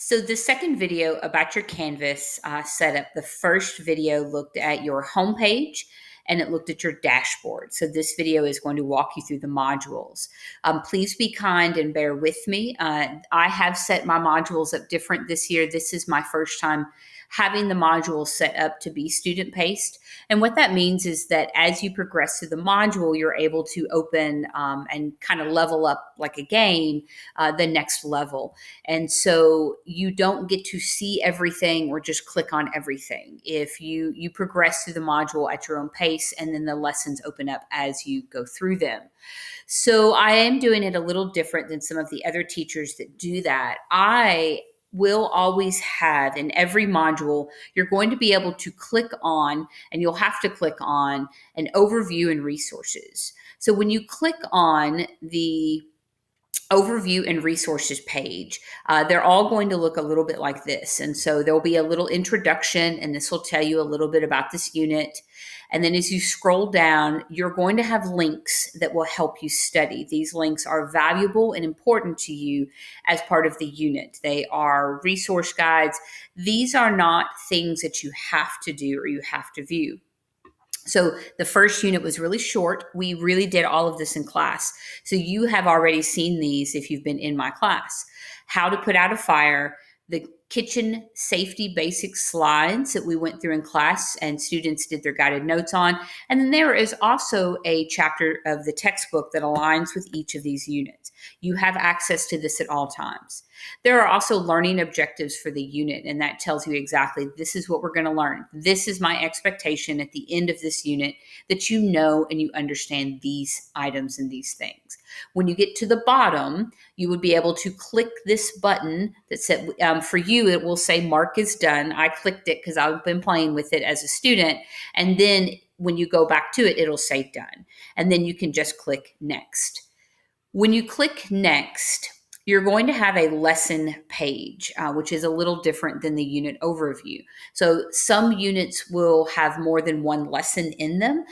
So the second video about your Canvas setup, the first video looked at your homepage and it looked at your dashboard. So this video is going to walk you through the modules. Please be kind and bear with me. I have set my modules up different this year. This is my first time having the modules set up to be student paced. And what that means is that as you progress through the module, you're able to open and kind of level up like a game, the next level. And so you don't get to see everything or just click on everything. If you progress through the module at your own pace, and then the lessons open up as you go through them. So I am doing it a little different than some of the other teachers that do that. I will always have in every module, you're going to be able to click on, and you'll have to click on an overview and resources. So when you click on the overview and resources page, they're all going to look a little bit like this. And so there'll be a little introduction, and this will tell you a little bit about this unit. And then as you scroll down, you're going to have links that will help you study. These links are valuable and important to you as part of the unit. They are resource guides. These are not things that you have to do or you have to view. So the first unit was really short. We really did all of this in class. So you have already seen these if you've been in my class. How to put out a fire, the kitchen safety basics slides that we went through in class and students did their guided notes on. And then there is also a chapter of the textbook that aligns with each of these units. You have access to this at all times. There are also learning objectives for the unit, and that tells you exactly this is what we're going to learn. This is my expectation at the end of this unit, that you know and you understand these items and these things. When you get to the bottom, you would be able to click this button that said, for you, it will say mark is done. I clicked it because I've been playing with it as a student. And then when you go back to it, it'll say done. And then you can just click next. When you click next, you're going to have a lesson page, which is a little different than the unit overview. So some units will have more than one lesson in them.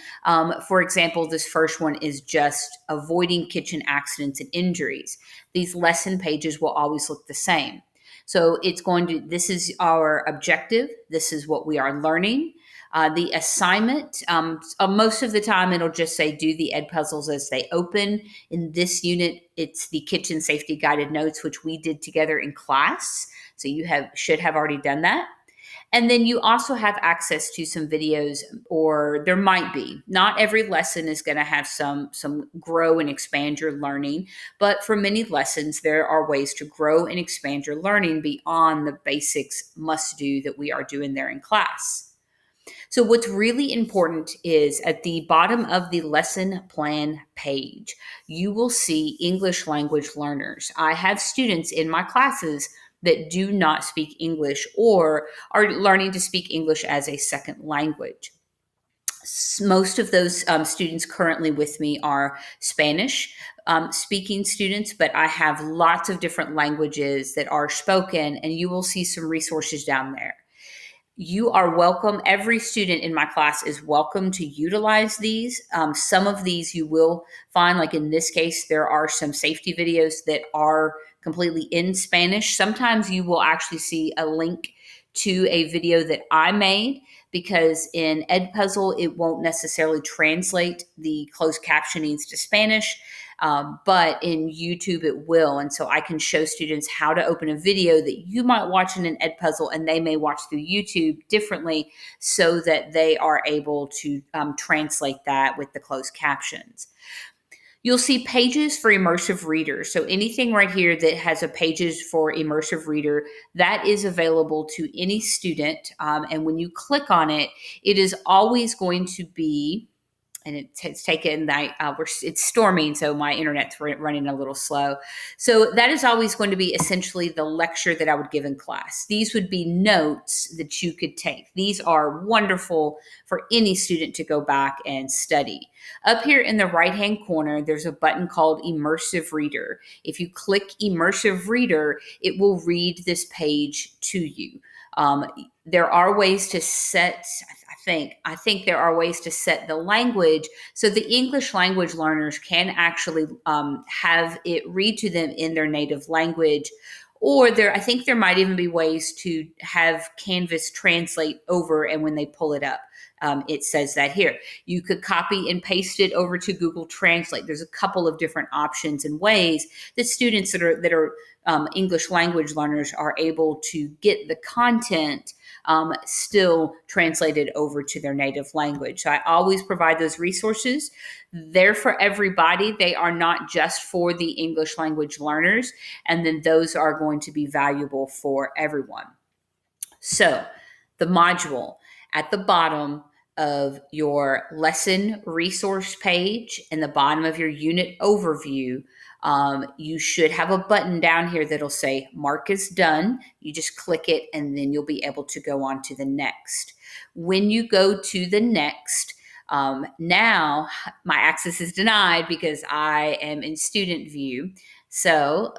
For example, this first one is just avoiding kitchen accidents and injuries. These lesson pages will always look the same. So this is our objective. This is what we are learning. The assignment, most of the time it'll just say do the ed puzzles as they open. In this unit, it's the kitchen safety guided notes, which we did together in class. So you should have already done that. And then you also have access to some videos, or there might be. Not every lesson is going to have some grow and expand your learning, but for many lessons, there are ways to grow and expand your learning beyond the basics must do that we are doing there in class. So what's really important is at the bottom of the lesson plan page, you will see English language learners. I have students in my classes that do not speak English or are learning to speak English as a second language. Most of those students currently with me are Spanish speaking students, but I have lots of different languages that are spoken, and you will see some resources down there. You are welcome. Every student in my class is welcome to utilize these. Some of these you will find, like in this case, there are some safety videos that are completely in Spanish. Sometimes you will actually see a link to a video that I made, because in Edpuzzle, it won't necessarily translate the closed captionings to Spanish. But in YouTube it will. And so I can show students how to open a video that you might watch in an Edpuzzle and they may watch through YouTube differently, so that they are able to translate that with the closed captions. You'll see pages for Immersive Reader. So anything right here that has a pages for Immersive Reader, that is available to any student. And when you click on it, it is always going to be, and it's taken, it's storming, so my internet's running a little slow. So that is always going to be essentially the lecture that I would give in class. These would be notes that you could take. These are wonderful for any student to go back and study. Up here in the right-hand corner, there's a button called Immersive Reader. If you click Immersive Reader, it will read this page to you. There are ways to set, I think there are ways to set the language so the English language learners can actually have it read to them in their native language, Or I think there might even be ways to have Canvas translate over, and when they pull it up, it says that here. You could copy and paste it over to Google Translate. There's a couple of different options and ways that students that are English language learners are able to get the content still translated over to their native language. So I always provide those resources. They're for everybody. They are not just for the English language learners. And then those are going to be valuable for everyone. So the module at the bottom of your lesson resource page and the bottom of your unit overview, you should have a button down here that'll say mark as done. You just click it and then you'll be able to go on to the next. When you go to the next, now my access is denied because I am in student view. So